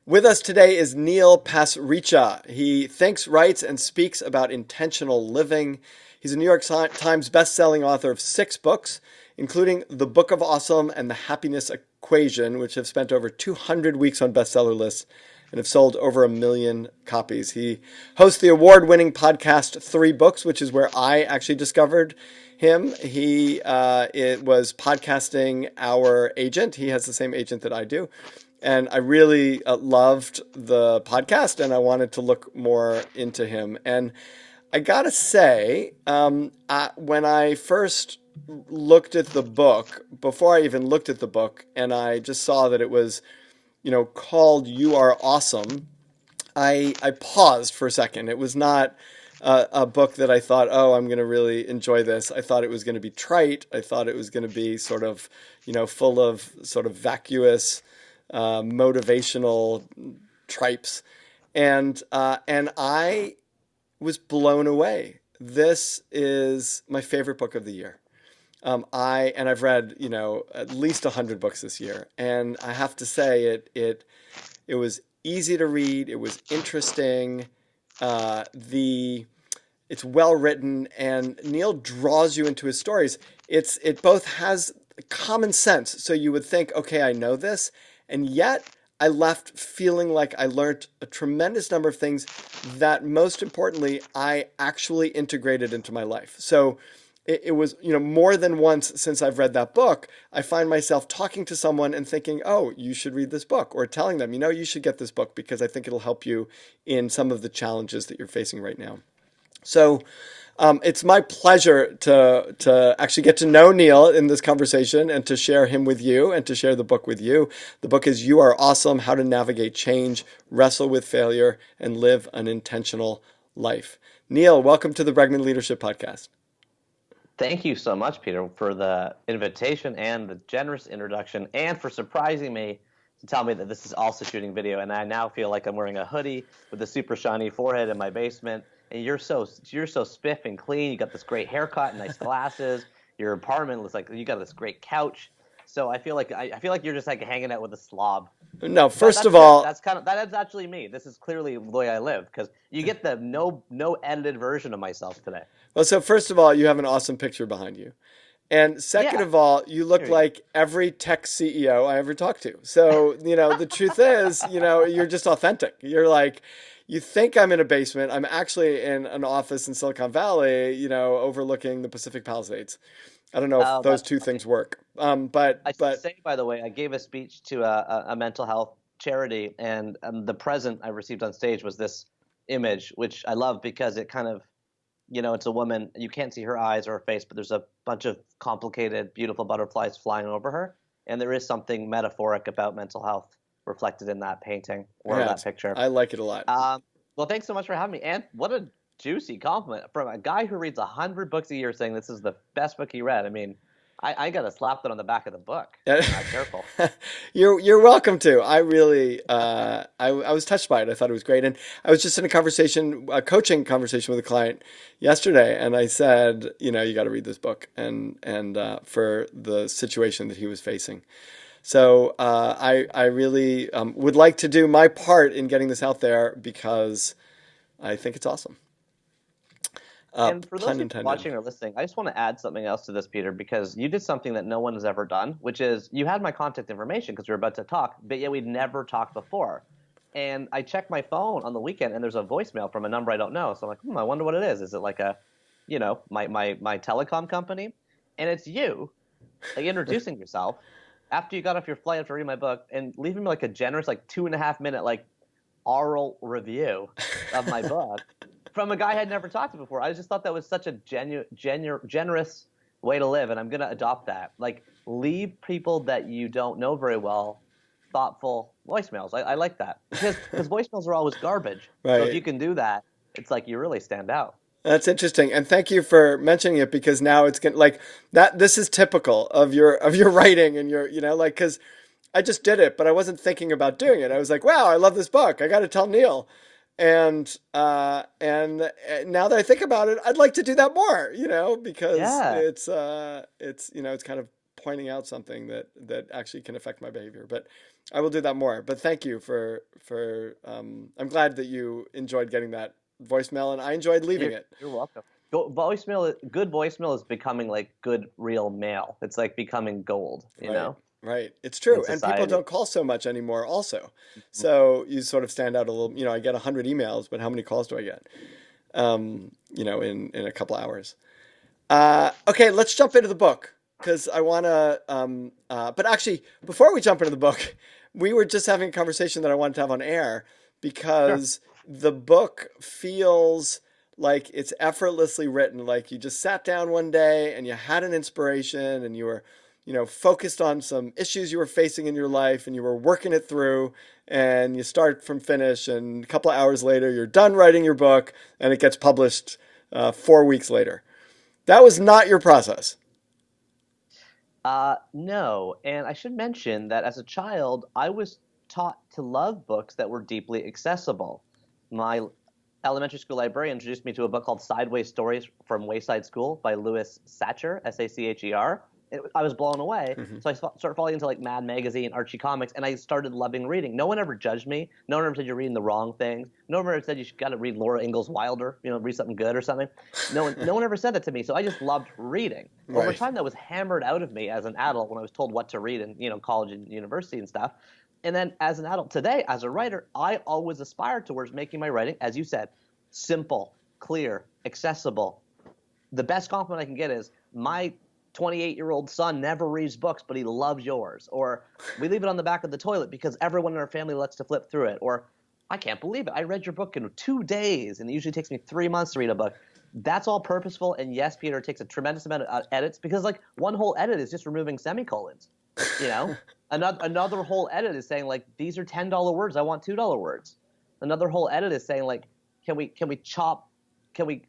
With us today is Neil Pasricha. He thinks, writes, and speaks about intentional living. He's a New York Times best-selling author of 6 books, including The Book of Awesome and The Happiness Equation, which have spent over 200 weeks on bestseller lists and have sold over 1 million copies. He hosts the award-winning podcast 3 Books, which is where I actually discovered him. It was podcasting Our Agent. He has the same agent that I do. And I really loved the podcast, and I wanted to look more into him. And I gotta say, when I first looked at the book, before I even looked at the book, and I just saw that it was, called "You Are Awesome," I paused for a second. It was not a book that I thought, oh, I'm going to really enjoy this. I thought it was going to be trite. I thought it was going to be sort of, full of sort of vacuous motivational tripes, and I was blown away. This is my favorite book of the year. I've read at least 100 books this year, and I have to say it was easy to read. It was interesting. It's well written, and Neil draws you into his stories. It both has common sense, so you would think, okay, I know this. And yet I left feeling like I learned a tremendous number of things that, most importantly, I actually integrated into my life. So it was, more than once since I've read that book, I find myself talking to someone and thinking, oh, you should read this book, or telling them, you should get this book because I think it'll help you in some of the challenges that you're facing right now. So it's my pleasure to actually get to know Neil in this conversation and to share him with you and to share the book with you. The book is You Are Awesome: How to Navigate Change, Wrestle with Failure, and Live an Intentional Life. Neil, welcome to the Bregman Leadership Podcast. Thank you so much, Peter, for the invitation and the generous introduction, and for surprising me to tell me that this is also shooting video. And I now feel like I'm wearing a hoodie with a super shiny forehead in my basement. And you're so spiff and clean. You got this great haircut, nice glasses. Your apartment looks like you got this great couch. So I feel like you're just like hanging out with a slob. No, first of all, that's actually me. This is clearly the way I live, because you get the no edited version of myself today. Well, so first of all, you have an awesome picture behind you. And second of all, you look like every tech CEO I ever talked to. So, the truth is, you're just authentic. You're like, you think I'm in a basement. I'm actually in an office in Silicon Valley, overlooking the Pacific Palisades. I don't know if those two things work. But I should say, by the way, I gave a speech to a mental health charity, and the present I received on stage was this image, which I love because it kind of, it's a woman. You can't see her eyes or her face, but there's a bunch of complicated, beautiful butterflies flying over her. And there is something metaphoric about mental health reflected in that painting or that picture. I like it a lot. Well, thanks so much for having me. And what a juicy compliment from a guy who reads 100 books a year saying this is the best book he read. I mean, I got to slap that on the back of the book. I'm not careful. You're welcome to. I really, I was touched by it. I thought it was great. And I was just in a coaching conversation with a client yesterday, and I said, you got to read this book and for the situation that he was facing. So I really would like to do my part in getting this out there because I think it's awesome. And for those people watching or listening, I just want to add something else to this, Peter, because you did something that no one has ever done, which is you had my contact information because we were about to talk, but yet we'd never talked before. And I checked my phone on the weekend, and there's a voicemail from a number I don't know. So I'm like, I wonder what it is. Is it like my telecom company? And it's you, like, introducing yourself after you got off your flight after reading my book and leaving me like a generous 2.5 minute oral review of my book from a guy I had never talked to before. I just thought that was such a generous way to live, and I'm going to adopt that. Leave people that you don't know very well thoughtful voicemails. I like that because voicemails are always garbage. Right. So if you can do that, it's like you really stand out. That's interesting, and thank you for mentioning it because now it's that. This is typical of your writing and your because I just did it, but I wasn't thinking about doing it. I was like, wow, I love this book. I got to tell Neil. And now that I think about it, I'd like to do that more, because it's kind of pointing out something that actually can affect my behavior. But I will do that more. But thank you I'm glad that you enjoyed getting that voicemail, and I enjoyed leaving it. You're welcome. Good voicemail is becoming like good real mail. It's like becoming gold, you Right, know, right. It's in true. And people society. don't call so much anymore also. So you sort of stand out a little, I get 100 emails, but how many calls do I get? In a couple hours. Okay, let's jump into the book because I want to. But actually, before we jump into the book, we were just having a conversation that I wanted to have on air Sure. because the book feels like it's effortlessly written. Like you just sat down one day and you had an inspiration and you were, focused on some issues you were facing in your life and you were working it through and you start from finish and a couple of hours later you're done writing your book and it gets published 4 weeks later. That was not your process. No, and I should mention that as a child, I was taught to love books that were deeply accessible. My elementary school librarian introduced me to a book called Sideways Stories from Wayside School by Louis Sacher, Sacher. I was blown away. Mm-hmm. So I started falling into like Mad Magazine, Archie Comics, and I started loving reading. No one ever judged me. No one ever said you're reading the wrong things. No one ever said you got to read Laura Ingalls Wilder, read something good or something. No one ever said that to me. So I just loved reading. Right. Over time, that was hammered out of me as an adult when I was told what to read in college and university and stuff. And then as an adult today, as a writer, I always aspired towards making my writing, as you said, simple, clear, accessible. The best compliment I can get is my 28-year-old son never reads books, but he loves yours. Or we leave it on the back of the toilet because everyone in our family likes to flip through it. Or I can't believe it. I read your book in 2 days, and it usually takes me 3 months to read a book. That's all purposeful. And yes, Peter, it takes a tremendous amount of edits because like one whole edit is just removing semicolons. Another whole edit is saying like these are $10 words. I want $2 words. Another whole edit is saying like can we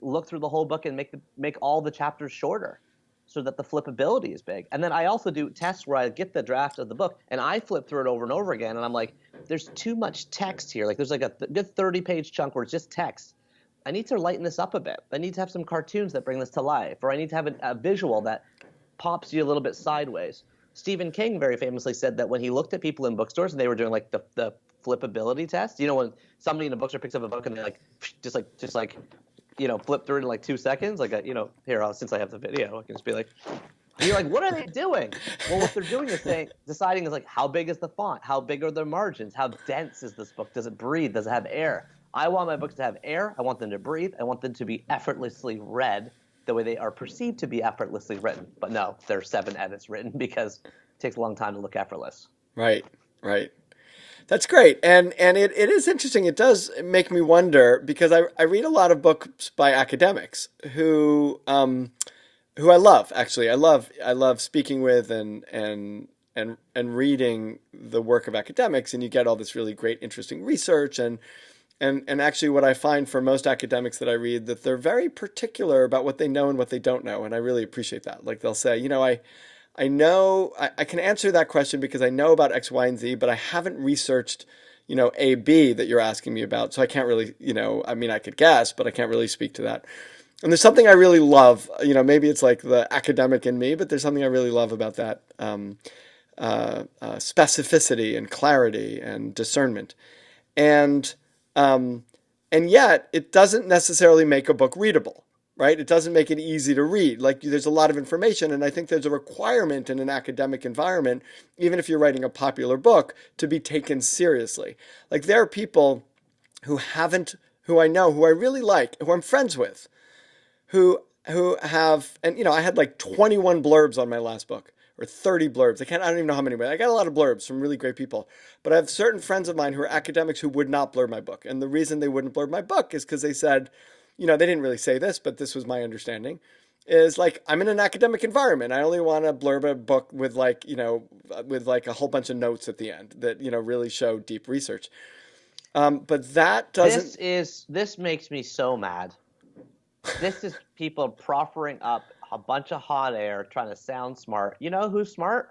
look through the whole book and make all the chapters shorter so that the flippability is big. And then I also do tests where I get the draft of the book and I flip through it over and over again. And I'm like, there's too much text here. Like there's like a good 30-page chunk where it's just text. I need to lighten this up a bit. I need to have some cartoons that bring this to life, or I need to have a visual that pops you a little bit sideways. Stephen King very famously said that when he looked at people in bookstores and they were doing like the flippability test, when somebody in a bookstore picks up a book and they like just like flip through it in like 2 seconds, like here, since I have the video, I can just be like, and you're like, what are they doing? Well, what they're doing is deciding is like, how big is the font? How big are the margins? How dense is this book? Does it breathe? Does it have air? I want my books to have air. I want them to breathe. I want them to be effortlessly read the way they are perceived to be effortlessly written. But no, there are 7 edits written because it takes a long time to look effortless. Right. That's great. And it is interesting. It does make me wonder because I read a lot of books by academics who I love, actually. I love speaking with and reading the work of academics, and you get all this really great, interesting research and actually what I find for most academics that I read, that they're very particular about what they know and what they don't know. And I really appreciate that. Like they'll say, I know I can answer that question because I know about X, Y, and Z, but I haven't researched, A, B that you're asking me about. So I can't really, I could guess, but I can't really speak to that. And there's something I really love, maybe it's like the academic in me, but there's something I really love about that specificity and clarity and discernment. And yet it doesn't necessarily make a book readable. Right? It doesn't make it easy to read. Like there's a lot of information, and I think there's a requirement in an academic environment, even if you're writing a popular book, to be taken seriously. Like there are people who I know, who I really like, who I'm friends with, who have, and I had like 21 blurbs on my last book, or 30 blurbs. I don't even know how many, but I got a lot of blurbs from really great people. But I have certain friends of mine who are academics who would not blurb my book. And the reason they wouldn't blurb my book is because they said, they didn't really say this, but this was my understanding, is like, I'm in an academic environment. I only want to blurb a book with like a whole bunch of notes at the end that, really show deep research. But that doesn't. This makes me so mad. This is people proffering up a bunch of hot air, trying to sound smart. You know who's smart?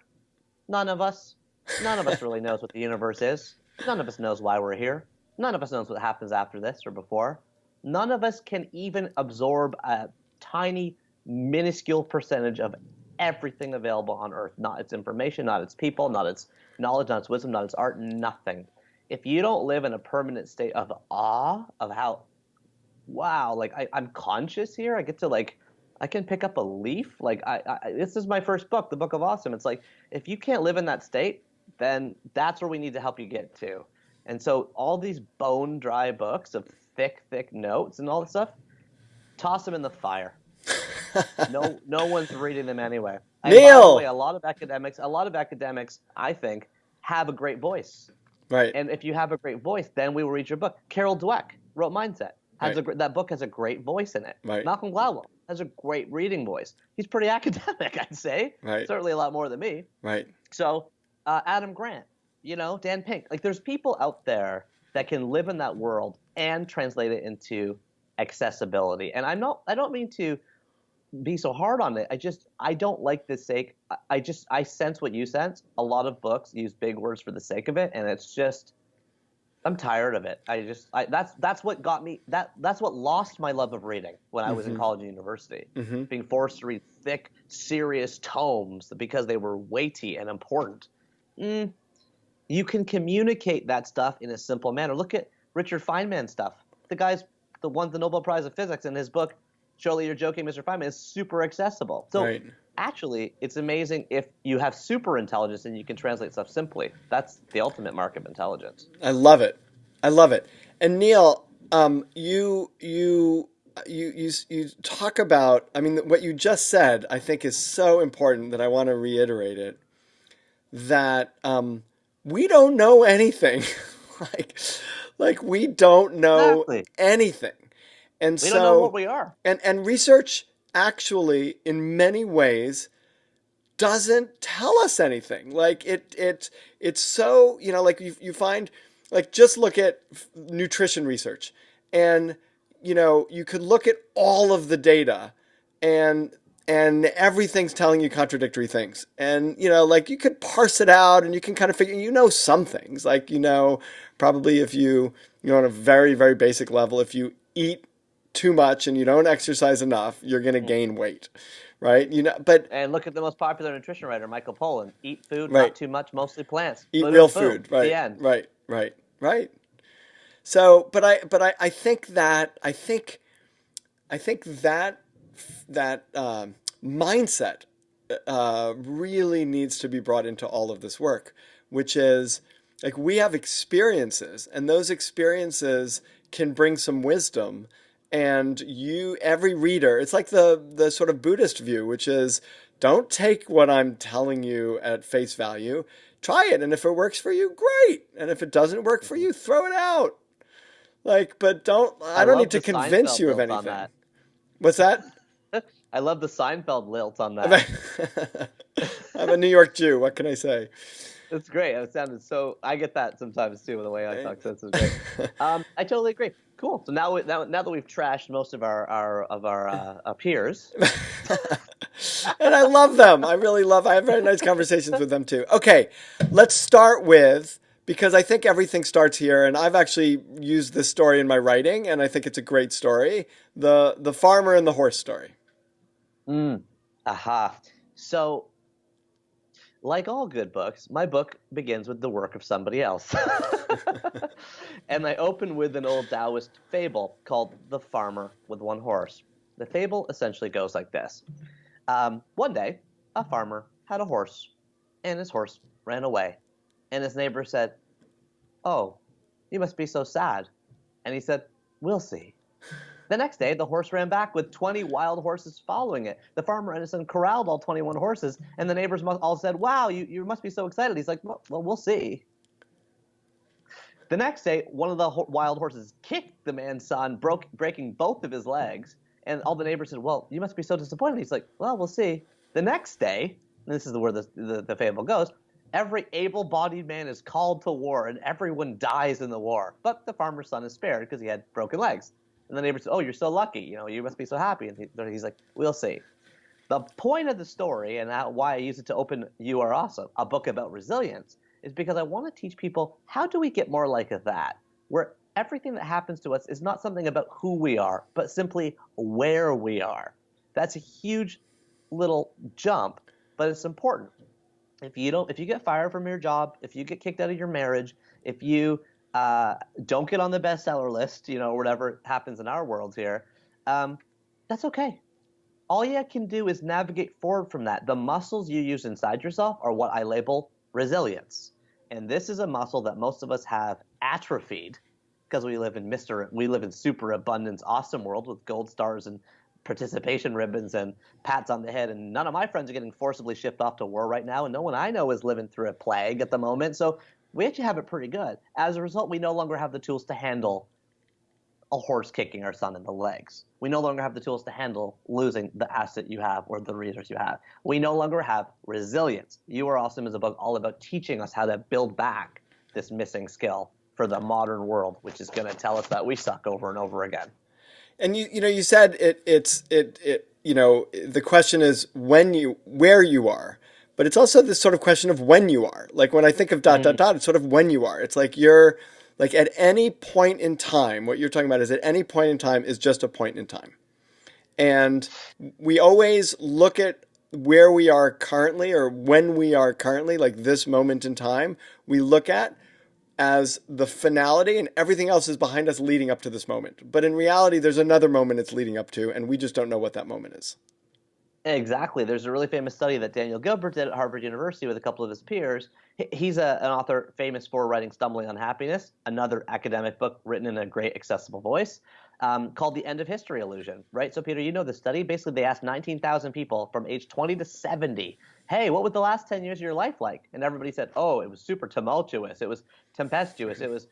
None of us. None of us really knows what the universe is. None of us knows why we're here. None of us knows what happens after this or before. None of us can even absorb a tiny, minuscule percentage of everything available on Earth. Not its information, not its people, not its knowledge, not its wisdom, not its art, nothing. If you don't live in a permanent state of awe of how, wow, like I'm conscious here. I get to like, I can pick up a leaf. Like this is my first book, the Book of Awesome. It's like, if you can't live in that state, then that's where we need to help you get to. And so all these bone dry books of thick notes and all this stuff, toss them in the fire. No one's reading them anyway. And Neil! By the way, a lot of academics, I think, have a great voice. Right. And if you have a great voice, then we will read your book. Carol Dweck wrote Mindset. That book has a great voice in it. Right. Malcolm Gladwell has a great reading voice. He's pretty academic, I'd say. Right. Certainly a lot more than me. Right. So Adam Grant, Dan Pink. Like, there's people out there that can live in that world and translate it into accessibility. And I don't mean to be so hard on it. I don't like the sake. I sense what you sense. A lot of books use big words for the sake of it, and it's just, I'm tired of it. That's what got me. That's what lost my love of reading when I was in college and university. Being forced to read thick, serious tomes because they were weighty and important. You can communicate that stuff in a simple manner. Look at Richard Feynman's stuff. The guy's won the Nobel Prize of Physics, and his book, Surely You're Joking, Mr. Feynman, is super accessible. So actually, it's amazing if you have super intelligence and you can translate stuff simply. That's the ultimate mark of intelligence. I love it. And Neil, you talk about, I mean, what you just said, I think is so important that I want to reiterate it, that we don't know anything. like we don't know anything. And we don't know what we are. And research actually, in many ways, doesn't tell us anything. Like it's so, like you find, like, just look at nutrition research, and you could look at all of the data, and everything's telling you contradictory things. And like, you could parse it out, and you can kind of figure, some things, like, probably if you on a very, very basic level, if you eat too much and you don't exercise enough, you're going to gain weight, right? And look at the most popular nutrition writer, Michael Pollan. Eat food, right. Not too much, mostly plants. Eat real food, right? The end. Right. So, but I think that mindset really needs to be brought into all of this work, which is, like, we have experiences, and those experiences can bring some wisdom. And every reader, it's like the sort of Buddhist view, which is, don't take what I'm telling you at face value. Try it, and if it works for you, great. And if it doesn't work for you, throw it out. Like, but I don't need to convince you of anything. What's that? I love the Seinfeld lilt on that. I'm a New York Jew. What can I say? That's great. It sounded so. I get that sometimes too, the way I talk. So this is great. I totally agree. Cool. So now that we've trashed most of our peers, and I love them. I have very nice conversations with them too. Okay, let's start with, because I think everything starts here, and I've actually used this story in my writing, and I think it's a great story. The farmer and the horse story. Aha. So, like all good books, my book begins with the work of somebody else. And I open with an old Taoist fable called The Farmer with One Horse. The fable essentially goes like this. One day, a farmer had a horse, and his horse ran away. And his neighbor said, "Oh, you must be so sad." And he said, "We'll see." The next day, the horse ran back with 20 wild horses following it. The farmer and his son corralled all 21 horses, and the neighbors all said, "Wow, you must be so excited." He's like, well, we'll see. The next day, one of the wild horses kicked the man's son, breaking both of his legs. And all the neighbors said, "Well, you must be so disappointed." He's like, "Well, we'll see." The next day, and this is where the fable goes, every able-bodied man is called to war, and everyone dies in the war. But the farmer's son is spared because he had broken legs. And the neighbor said, "Oh, you're so lucky. You must be so happy." And he's like, "We'll see." The point of the story, and why I use it to open You Are Awesome, a book about resilience, is because I want to teach people, how do we get more like that, where everything that happens to us is not something about who we are, but simply where we are. That's a huge little jump but it's important. If you get fired from your job, if you get kicked out of your marriage, if you don't get on the bestseller list, whatever happens in our world here, that's okay. All you can do is navigate forward from that. The muscles you use inside yourself are what I label resilience. And this is a muscle that most of us have atrophied because we live in super abundance, awesome world with gold stars and participation ribbons and pats on the head, and none of my friends are getting forcibly shipped off to war right now, and no one I know is living through a plague at the moment. So we actually have it pretty good. As a result, we no longer have the tools to handle a horse kicking our son in the legs. We no longer have the tools to handle losing the asset you have or the resource you have. We no longer have resilience. You Are Awesome is a book all about teaching us how to build back this missing skill for the modern world, which is going to tell us that we suck over and over again. And you said the question is where you are, but it's also this sort of question of when you are. Like when I think of ... it's sort of when you are. It's like you're like at any point in time, what you're talking about is at any point in time is just a point in time. And we always look at where we are currently or when we are currently, like this moment in time, we look at as the finality, and everything else is behind us leading up to this moment. But in reality, there's another moment it's leading up to, and we just don't know what that moment is. Exactly. There's a really famous study that Daniel Gilbert did at Harvard University with a couple of his peers. He's an author famous for writing Stumbling on Happiness, another academic book written in a great accessible voice, called The End of History Illusion, right? So, Peter, you know the study. Basically, they asked 19,000 people from age 20 to 70, hey, what was the last 10 years of your life like? And everybody said, oh, it was super tumultuous. It was tempestuous. It was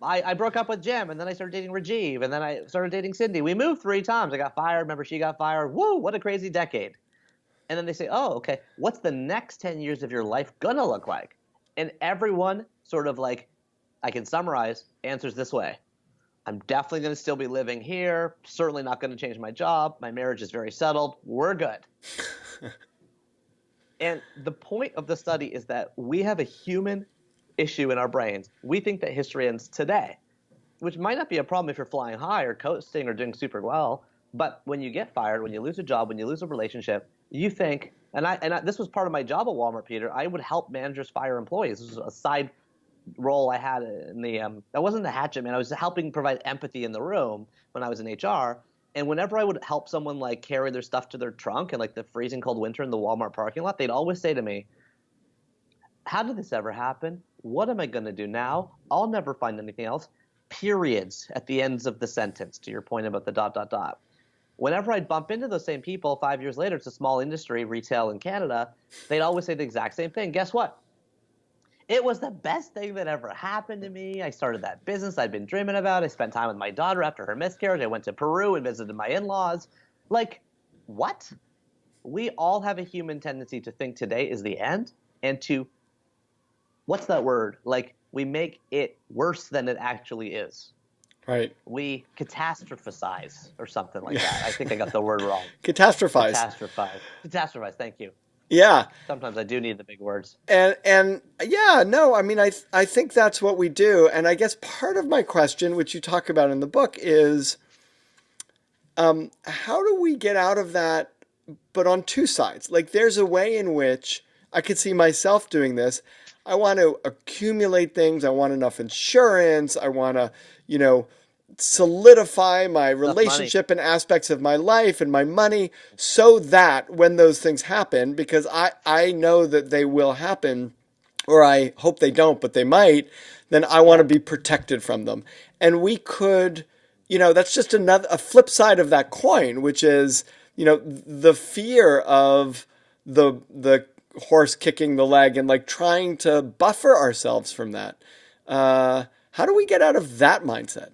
I broke up with Jim, and then I started dating Rajiv, and then I started dating Cindy. We moved 3 times. I got fired. Remember, she got fired. Woo, what a crazy decade. And then they say, oh, okay, what's the next 10 years of your life going to look like? And everyone sort of like, I can summarize, answers this way. I'm definitely going to still be living here. Certainly not going to change my job. My marriage is very settled. We're good. And the point of the study is that we have a human issue in our brains. We think that history ends today, which might not be a problem if you're flying high or coasting or doing super well. But when you get fired, when you lose a job, when you lose a relationship, you think, and this was part of my job at Walmart, Peter, I would help managers fire employees. This was a side role I had in the I wasn't the hatchet man. I was helping provide empathy in the room when I was in HR. And whenever I would help someone like carry their stuff to their trunk in like the freezing cold winter in the Walmart parking lot, they'd always say to me, how did this ever happen? What am I going to do now? I'll never find anything else. Periods at the ends of the sentence, to your point about the ... Whenever I'd bump into those same people 5 years later, it's a small industry, retail in Canada, they'd always say the exact same thing. Guess what? It was the best thing that ever happened to me. I started that business I'd been dreaming about. I spent time with my daughter after her miscarriage. I went to Peru and visited my in-laws. Like, what? We all have a human tendency to think today is the end and to, what's that word? Like, we make it worse than it actually is. Right. We catastrophize or something like that. I think I got the word wrong. Catastrophize. Catastrophize. Thank you. Yeah. Sometimes I do need the big words. And yeah, no, I mean, I think that's what we do. And I guess part of my question, which you talk about in the book, is how do we get out of that, but on two sides? Like there's a way in which I could see myself doing this. I want to accumulate things. I want enough insurance. I want to, solidify my relationship and aspects of my life and my money so that when those things happen, because I know that they will happen, or I hope they don't, but they might, then I want to be protected from them. And we could, that's just a flip side of that coin, which is, the fear of the horse kicking the leg and like trying to buffer ourselves from that. How do we get out of that mindset?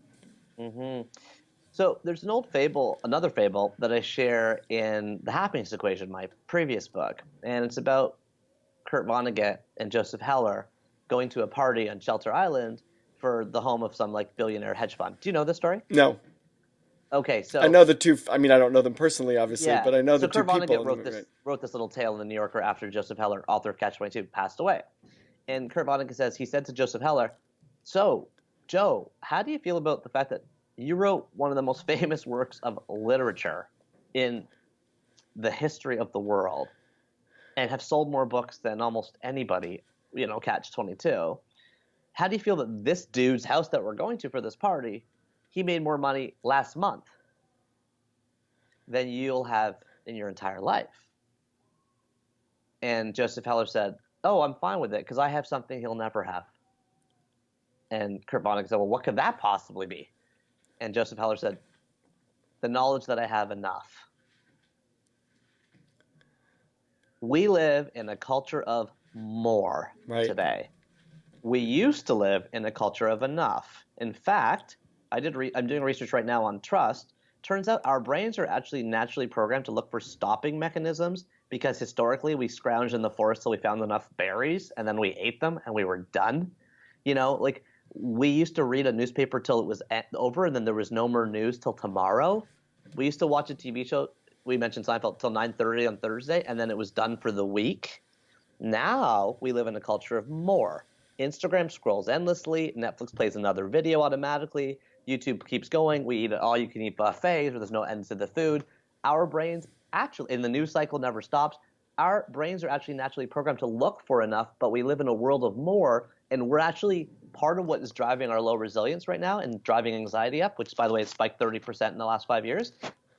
Mm-hmm. So there's another fable that I share in The Happiness Equation, my previous book, and it's about Kurt Vonnegut and Joseph Heller going to a party on Shelter Island for the home of some like billionaire hedge fund. Do you know this story? No. Okay, so I know the two. I mean, I don't know them personally, obviously, but I know the two people. Kurt Vonnegut wrote this little tale in the New Yorker after Joseph Heller, author of Catch-22, passed away. And Kurt Vonnegut says he said to Joseph Heller, "So, Joe, how do you feel about the fact that you wrote one of the most famous works of literature in the history of the world, and have sold more books than almost anybody, catch 22. How do you feel that this dude's house that we're going to for this party, he made more money last month than you'll have in your entire life? And Joseph Heller said, oh, I'm fine with it because I have something he'll never have. And Kurt Vonnegut said, well, what could that possibly be? And Joseph Heller said, the knowledge that I have enough. We live in a culture of more today. We used to live in a culture of enough. In fact, I'm doing research right now on trust. Turns out our brains are actually naturally programmed to look for stopping mechanisms because historically we scrounged in the forest till we found enough berries and then we ate them and we were done. Like we used to read a newspaper till it was over and then there was no more news till tomorrow. We used to watch a TV show, we mentioned Seinfeld, till 9:30 on Thursday and then it was done for the week. Now we live in a culture of more. Instagram scrolls endlessly. Netflix plays another video automatically. YouTube keeps going. We eat at all-you-can-eat buffets where there's no end to the food. Our brains actually, and the news cycle never stops, our brains are actually naturally programmed to look for enough, but we live in a world of more, and we're actually part of what is driving our low resilience right now and driving anxiety up, which, by the way, has spiked 30% in the last 5 years,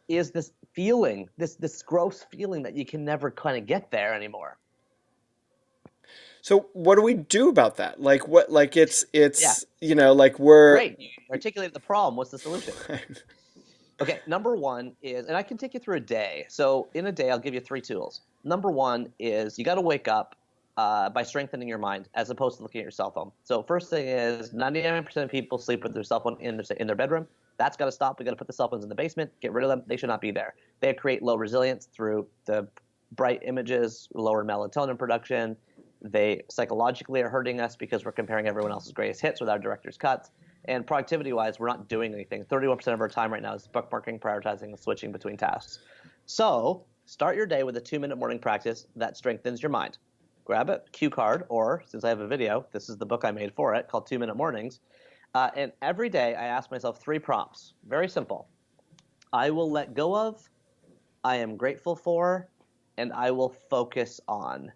is this feeling, this gross feeling that you can never kind of get there anymore. So what do we do about that? Like what? Like it's yeah. Like we're great. You articulated the problem. What's the solution? Okay, number one is, and I can take you through a day. So in a day, I'll give you 3 tools. Number one is you got to wake up by strengthening your mind as opposed to looking at your cell phone. So first thing is 99% of people sleep with their cell phone in their bedroom. That's got to stop. We got to put the cell phones in the basement, get rid of them. They should not be there. They create low resilience through the bright images, lower melatonin production. They psychologically are hurting us because we're comparing everyone else's greatest hits with our director's cuts. And productivity-wise, we're not doing anything. 31% of our time right now is bookmarking, prioritizing, and switching between tasks. So start your day with a 2-minute morning practice that strengthens your mind. Grab a cue card, or since I have a video, this is the book I made for it called 2-Minute Mornings. And every day I ask myself 3 prompts. Very simple. I will let go of, I am grateful for, and I will focus on.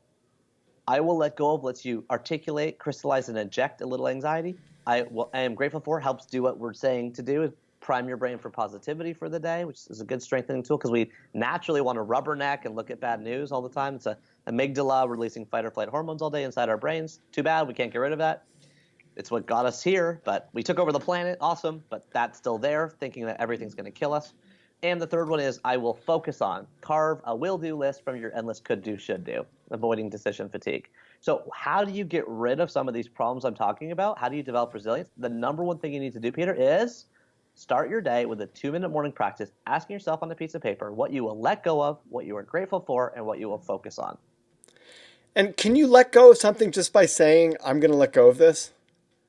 I will let go of lets you articulate, crystallize, and eject a little anxiety. I am grateful for helps do what we're saying to do, is prime your brain for positivity for the day, which is a good strengthening tool because we naturally want to rubberneck and look at bad news all the time. It's a amygdala releasing fight or flight hormones all day inside our brains. Too bad we can't get rid of that. It's what got us here, but we took over the planet. Awesome, but that's still there, thinking that everything's going to kill us. And the third one is I will focus on. Carve a will-do list from your endless could-do, should-do, avoiding decision fatigue. So how do you get rid of some of these problems I'm talking about? How do you develop resilience? The number one thing you need to do, Peter, is start your day with a 2-minute morning practice, asking yourself on a piece of paper what you will let go of, what you are grateful for, and what you will focus on. And can you let go of something just by saying, I'm going to let go of this?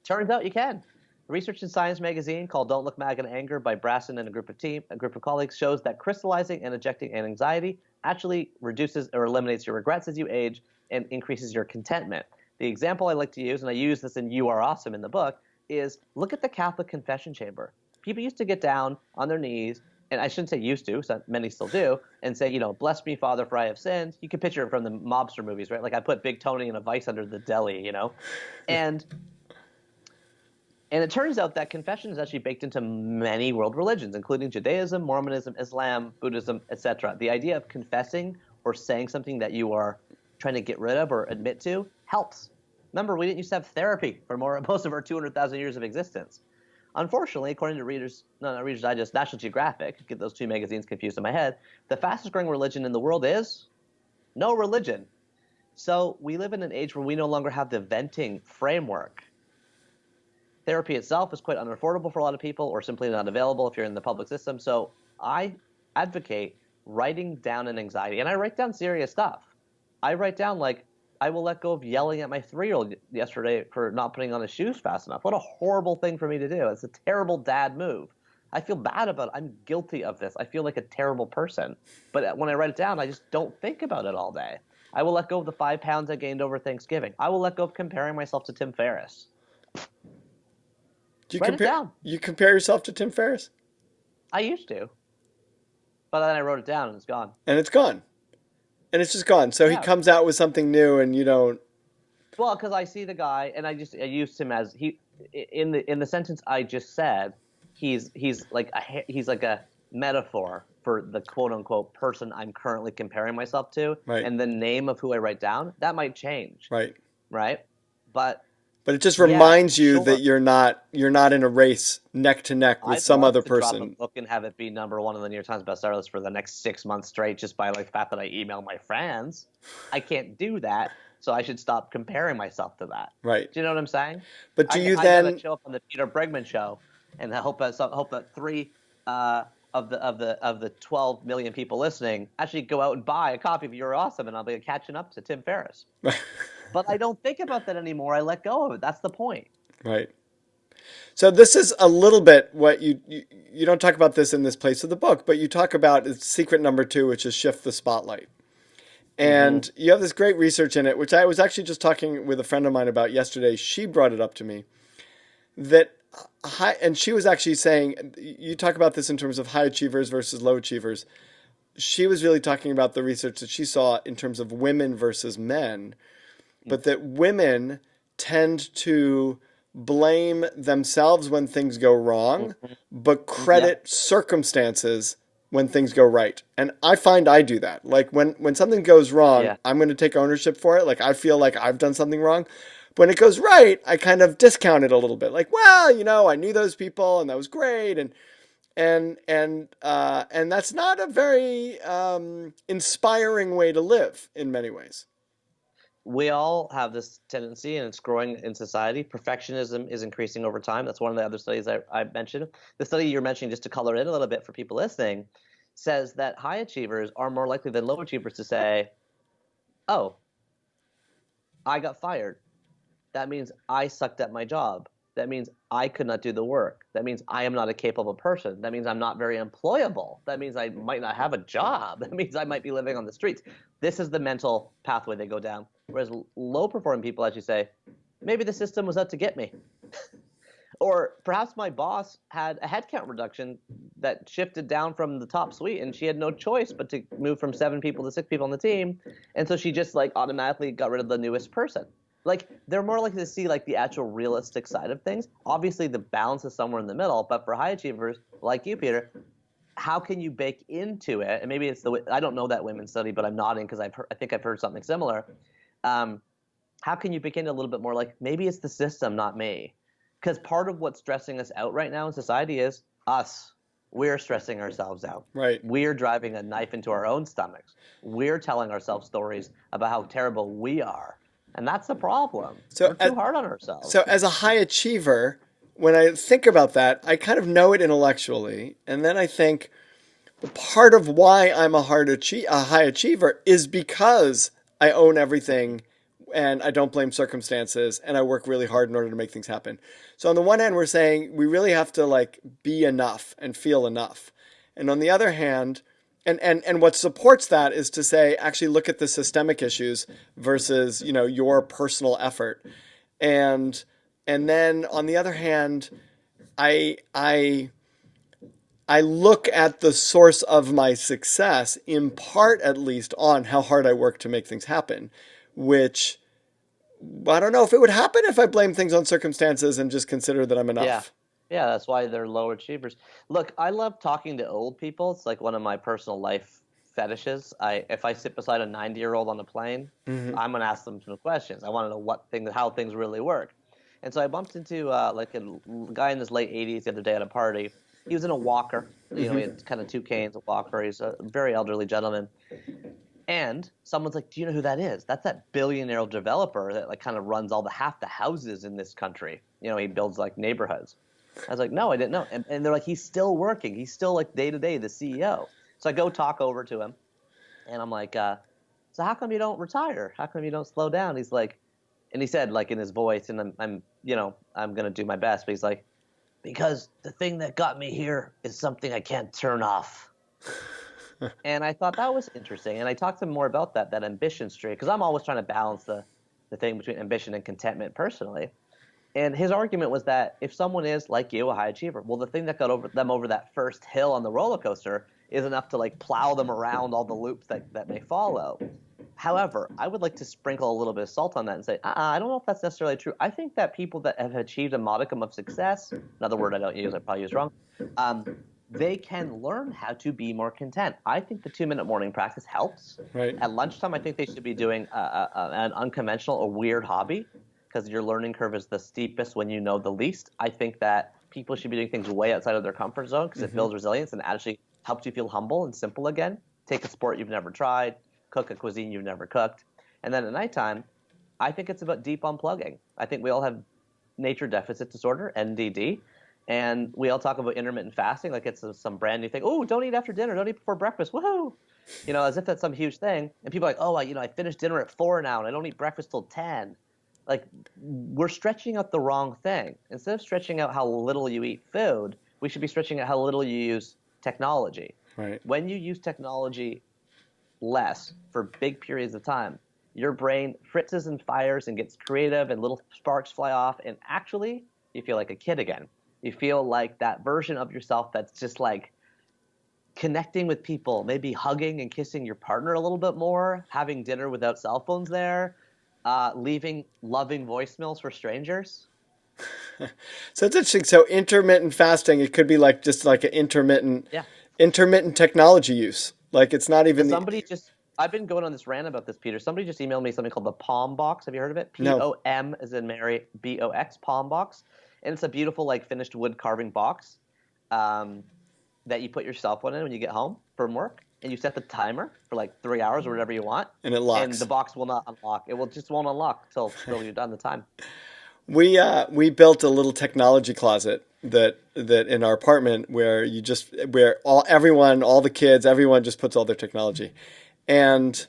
Turns out you can. Research in Science magazine called Don't Look Mad in Anger by Brasson and a group of colleagues shows that crystallizing and ejecting an anxiety actually reduces or eliminates your regrets as you age and increases your contentment. The example I like to use, and I use this in You Are Awesome in the book, is look at the Catholic confession chamber. People used to get down on their knees, and I shouldn't say used to, so many still do, and say, bless me, Father, for I have sinned. You can picture it from the mobster movies, right? Like I put Big Tony in a vice under the deli, And it turns out that confession is actually baked into many world religions, including Judaism, Mormonism, Islam, Buddhism, etc. The idea of confessing or saying something that you are trying to get rid of or admit to helps. Remember, we didn't used to have therapy for most of our 200,000 years of existence. Unfortunately, according to Reader's Digest, National Geographic, get those 2 magazines confused in my head, the fastest growing religion in the world is no religion. So we live in an age where we no longer have the venting framework. Therapy itself is quite unaffordable for a lot of people or simply not available if you're in the public system. So I advocate writing down an anxiety. And I write down serious stuff. I write down like, I will let go of yelling at my 3-year-old yesterday for not putting on his shoes fast enough. What a horrible thing for me to do. It's a terrible dad move. I feel bad about it. I'm guilty of this. I feel like a terrible person. But when I write it down, I just don't think about it all day. I will let go of the 5 pounds I gained over Thanksgiving. I will let go of comparing myself to Tim Ferriss. Write it down. You compare yourself to Tim Ferriss? I used to. But then I wrote it down and it's gone. And it's gone. And it's just gone. So he comes out with something new, and you don't. Well, because I see the guy, and I used him as in the sentence I just said. He's like a metaphor for the quote unquote person I'm currently comparing myself to, Right. and the name of who I write down that might change. Right. But it just reminds you that you're not in a race neck to neck with some other person. Drop a book and have it be number one on the New York Times bestseller list for the next 6 months straight, just by like the fact that I email my friends. I can't do that, so I should stop comparing myself to that. Right. Do you know what I'm saying? But do you then I show up on the Peter Bregman show, and I hope that 3 of the 12 million people listening actually go out and buy a copy of You're Awesome, and I'll be catching up to Tim Ferriss. But I don't think about that anymore. I let go of it. That's the point. Right. So this is a little bit what you don't talk about this in this place of the book, but you talk about secret number 2, which is shift the spotlight. And you have this great research in it, which I was actually just talking with a friend of mine about yesterday. She brought it up to me and she was actually saying, you talk about this in terms of high achievers versus low achievers. She was really talking about the research that she saw in terms of women versus men, but that women tend to blame themselves when things go wrong, but credit circumstances when things go right. And I find I do that. Like when something goes wrong, I'm going to take ownership for it. Like I feel like I've done something wrong. When it goes right, I kind of discount it a little bit. Like, well, I knew those people and that was great. And that's not a very inspiring way to live in many ways. We all have this tendency, and it's growing in society. Perfectionism is increasing over time. That's one of the other studies I mentioned. The study you're mentioning, just to color in a little bit for people listening, says that high achievers are more likely than low achievers to say, oh, I got fired. That means I sucked at my job. That means I could not do the work. That means I am not a capable person. That means I'm not very employable. That means I might not have a job. That means I might be living on the streets. This is the mental pathway they go down. Whereas low-performing people actually say, maybe the system was out to get me. Or perhaps my boss had a headcount reduction that shifted down from the top suite, and she had no choice but to move from 7 people to 6 people on the team. And so she just like automatically got rid of the newest person. Like, they're more likely to see like the actual realistic side of things. Obviously, the balance is somewhere in the middle. But for high achievers like you, Peter, how can you bake into it? And maybe it's I don't know that women's study, but I'm nodding because I think I've heard something similar. How can you bake into a little bit more like maybe it's the system, not me? Because part of what's stressing us out right now in society is us. We're stressing ourselves out. Right. We're driving a knife into our own stomachs. We're telling ourselves stories about how terrible we are. And that's the problem. We're too hard on ourselves. So as a high achiever, when I think about that, I kind of know it intellectually. And then I think part of why I'm a high achiever is because I own everything and I don't blame circumstances and I work really hard in order to make things happen. So on the one hand, we're saying we really have to like be enough and feel enough. And on the other hand, and what supports that is to say, actually look at the systemic issues versus, your personal effort. And then on the other hand, I look at the source of my success, in part at least, on how hard I work to make things happen, which I don't know if it would happen if I blame things on circumstances and just consider that I'm enough. Yeah, that's why they're low achievers. Look, I love talking to old people. It's like one of my personal life fetishes. If I sit beside a 90-year-old on a plane, I'm going to ask them some questions. I want to know how things really work. And so I bumped into like a guy in his late 80s the other day at a party. He was in a walker. He had kind of 2 canes, a walker. He's a very elderly gentleman. And someone's like, do you know who that is? That's that billionaire developer that like kind of runs half the houses in this country. He builds like neighborhoods. I was like, no, I didn't know. And they're like, he's still working. He's still like day to day the CEO. So I go talk over to him, and I'm like, so how come you don't retire? How come you don't slow down? He's like, and he said like in his voice, and I'm gonna do my best, but he's like, because the thing that got me here is something I can't turn off. And I thought that was interesting, and I talked to him more about that ambition streak, because I'm always trying to balance the thing between ambition and contentment personally. And his argument was that if someone is, like you, a high achiever, well, the thing that got them over that first hill on the roller coaster is enough to like plow them around all the loops that may follow. However, I would like to sprinkle a little bit of salt on that and say, I don't know if that's necessarily true. I think that people that have achieved a modicum of success, another word I don't use, I probably used wrong, they can learn how to be more content. I think the 2-minute morning practice helps. Right. At lunchtime, I think they should be doing an unconventional or weird hobby, because your learning curve is the steepest when you know the least. I think that people should be doing things way outside of their comfort zone because it builds resilience and actually helps you feel humble and simple again. Take a sport you've never tried. Cook a cuisine you've never cooked. And then at nighttime, I think it's about deep unplugging. I think we all have nature deficit disorder, NDD, and we all talk about intermittent fasting like it's some brand new thing. Oh, don't eat after dinner. Don't eat before breakfast. Woohoo! As if that's some huge thing. And people are like, oh, I finished dinner at 4 now, and I don't eat breakfast till 10. Like, we're stretching out the wrong thing. Instead of stretching out how little you eat food, we should be stretching out how little you use technology. Right. When you use technology less for big periods of time, your brain fritzes and fires and gets creative and little sparks fly off, and actually you feel like a kid again. You feel like that version of yourself that's just like connecting with people, maybe hugging and kissing your partner a little bit more, having dinner without cell phones there, leaving loving voicemails for strangers. So it's interesting. So intermittent fasting, it could be like just like an intermittent technology use. Like it's not even I've been going on this rant about this, Peter. Somebody just emailed me something called the Palm Box. Have you heard of it? No. POM as in Mary, BOX, Palm Box. And it's a beautiful like finished wood carving box that you put your cell phone in when you get home from work. And you set the timer for like 3 hours or whatever you want. And it locks. And the box will not unlock. It just won't unlock till you're done the time. We built a little technology closet that in our apartment where all the kids, everyone just puts all their technology. And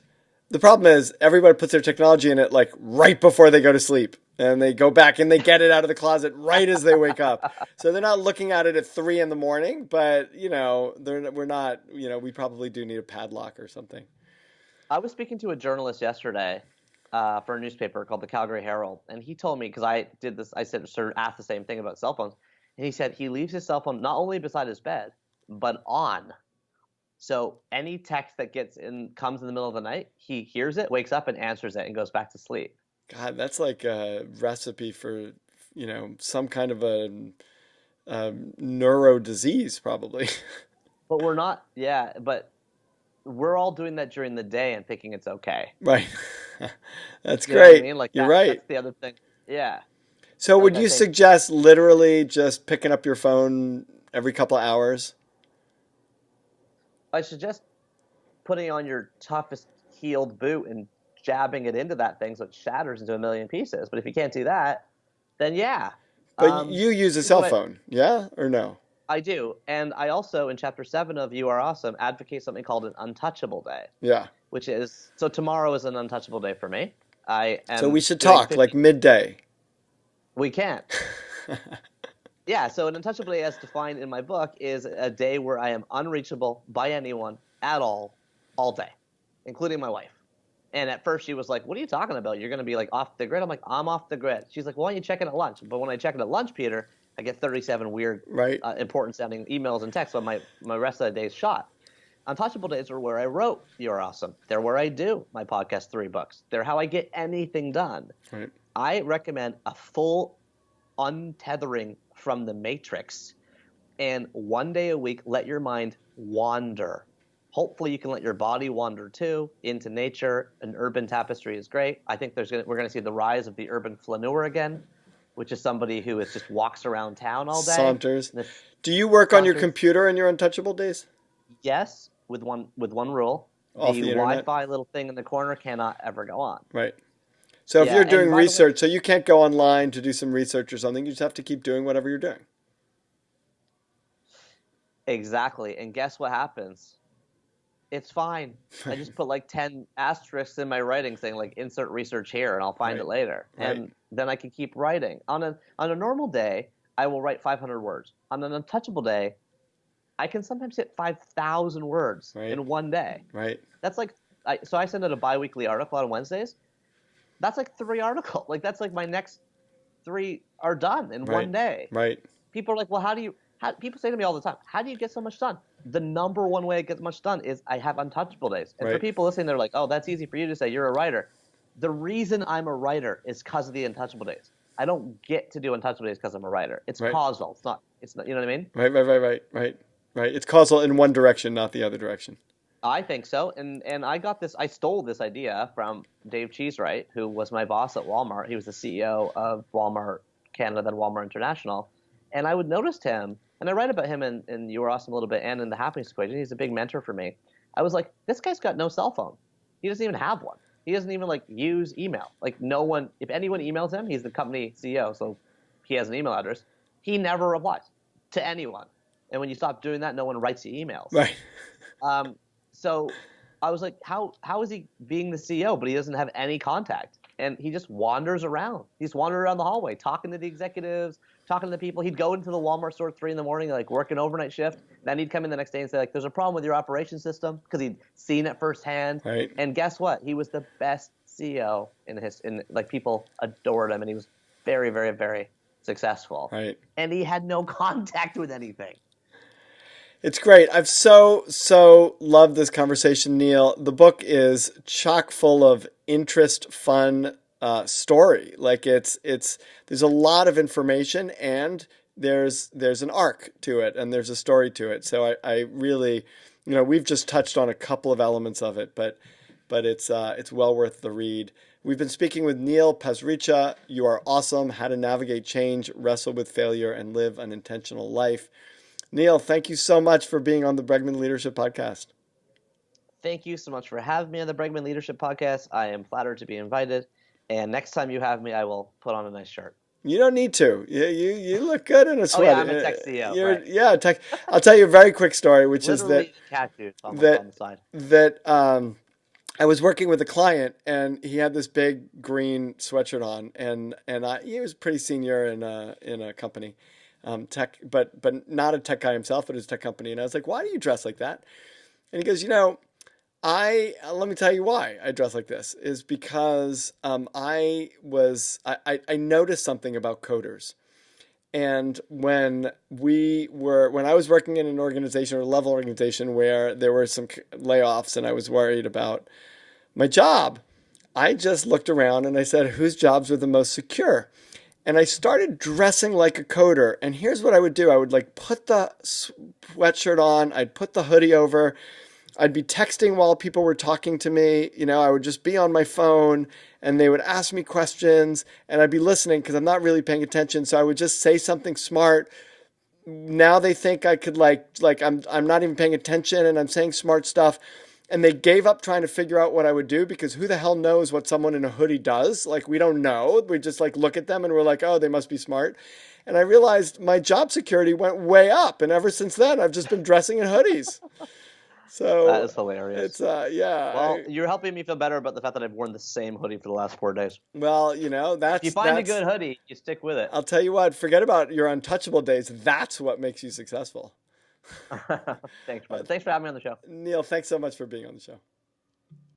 the problem is everybody puts their technology in it like right before they go to sleep. And they go back and they get it out of the closet right as they wake up. So they're not looking at it at 3 a.m, but we're not, we probably do need a padlock or something. I was speaking to a journalist yesterday for a newspaper called the Calgary Herald, and he told me, because I did this, I said sort of asked the same thing about cell phones, and he said he leaves his cell phone not only beside his bed, but on. So any text that comes in the middle of the night, he hears it, wakes up, and answers it, and goes back to sleep. God, that's like a recipe for, some kind of a neuro disease, probably. But we're not, but we're all doing that during the day and thinking it's okay. Right. That's great. I mean? Like You're right. That's the other thing. Yeah. So would you suggest literally just picking up your phone every couple of hours? I suggest putting on your toughest heeled boot and jabbing it into that thing so it shatters into a million pieces. But if you can't do that, then yeah. But you use a cell phone, yeah or no? I do. And I also, in Chapter 7 of You Are Awesome, advocate something called an Untouchable Day. Yeah. Which is, so tomorrow is an untouchable day for me. So we should talk, like midday. We can't. Yeah, so an untouchable day as defined in my book is a day where I am unreachable by anyone at all day, including my wife. And at first she was like, what are you talking about? You're going to be like off the grid? I'm like, I'm off the grid. She's like, why don't you check in at lunch? But when I check in at lunch, Peter, I get 37 weird, important sounding emails and texts on my rest of the day's shot. Untouchable days are where I wrote You're Awesome. They're where I do my podcast 3 books. They're how I get anything done. Right. I recommend a full untethering from the matrix, and one day a week, let your mind wander. Hopefully you can let your body wander too into nature. An urban tapestry is great. I think we're going to see the rise of the urban flaneur again, which is somebody who just walks around town all day. Saunters. Do you work on your computer in your untouchable days? Yes, with one rule. Off the Wi-Fi little thing in the corner cannot ever go on. Right. So if you're doing research, so you can't go online to do some research or something, you just have to keep doing whatever you're doing. Exactly. And guess what happens? It's fine. I just put like 10 asterisks in my writing saying like insert research here and I'll find it later. And then I can keep writing. On a normal day, I will write 500 words. On an untouchable day, I can sometimes hit 5,000 words in one day. Right. That's like, so I send out a bi-weekly article on Wednesdays. That's like 3 articles. Like that's like my next 3 are done in one day. Right. People are like, well, how People say to me all the time, how do you get so much done? The number one way I get much done is I have Untouchable days. And for people listening, they're like, oh, that's easy for you to say. You're a writer. The reason I'm a writer is because of the Untouchable days. I don't get to do Untouchable days because I'm a writer. It's causal. It's not, you know what I mean? Right. It's causal in one direction, not the other direction. I think so. And I stole this idea from Dave Cheesewright, who was my boss at Walmart. He was the CEO of Walmart Canada, then Walmart International. And I would notice him, and I write about him in You Are Awesome a little bit and in The Happiness Equation. He's a big mentor for me. I was like, this guy's got no cell phone. He doesn't even have one. He doesn't even use email. No one, if anyone emails him, he's the company CEO, so he has an email address. He never replies to anyone. And when you stop doing that, no one writes you emails. Right. So I was like, how is he being the CEO, but he doesn't have any contact? And he just wanders around. He's wandering around the hallway, talking to the executives, talking to the people. He'd go into the Walmart store at 3 a.m, work an overnight shift. Then he'd come in the next day and say, there's a problem with your operations system, because he'd seen it firsthand. Right. And guess what? He was the best CEO people adored him, and he was very, very, very successful. Right. And he had no contact with anything. It's great. I've so loved this conversation, Neil. The book is chock full of interest, fun story. There's a lot of information, and there's an arc to it, and there's a story to it. So I really, we've just touched on a couple of elements of it, but it's well worth the read. We've been speaking with Neil Pasricha. You Are Awesome: How to Navigate Change, Wrestle with Failure, and Live an Intentional Life. Neil, thank you so much for being on the Bregman Leadership Podcast. Thank you so much for having me on the Bregman Leadership Podcast. I am flattered to be invited. And next time you have me, I will put on a nice shirt. You don't need to. You look good in a sweater. Oh, yeah, I'm a tech CEO. Right. Yeah, tech. I'll tell you a very quick story, which literally is cat dude on the side. That I was working with a client, and he had this big green sweatshirt on, and he was pretty senior in a company. Tech, but not a tech guy himself, but his tech company. And I was like, why do you dress like that? And he goes, let me tell you why I dress like this is because, I noticed something about coders. And when I was working in an organization or a level organization where there were some layoffs and I was worried about my job, I just looked around and I said, whose jobs are the most secure? And I started dressing like a coder. And here's what I would do. I would put the sweatshirt on. I'd put the hoodie over. I'd be texting while people were talking to me. I would just be on my phone and they would ask me questions and I'd be listening because I'm not really paying attention. So I would just say something smart. Now they think I could I'm not even paying attention and I'm saying smart stuff. And they gave up trying to figure out what I would do because who the hell knows what someone in a hoodie does? We don't know. We just look at them and we're like, oh, they must be smart. And I realized my job security went way up. And ever since then, I've just been dressing in hoodies. So that is hilarious. It's yeah. Well, you're helping me feel better about the fact that I've worn the same hoodie for the last 4 days. Well, that's if you find a good hoodie, you stick with it. I'll tell you what. Forget about your Untouchable days. That's what makes you successful. Thanks, bud. Thanks for having me on the show. Neil, thanks so much for being on the show.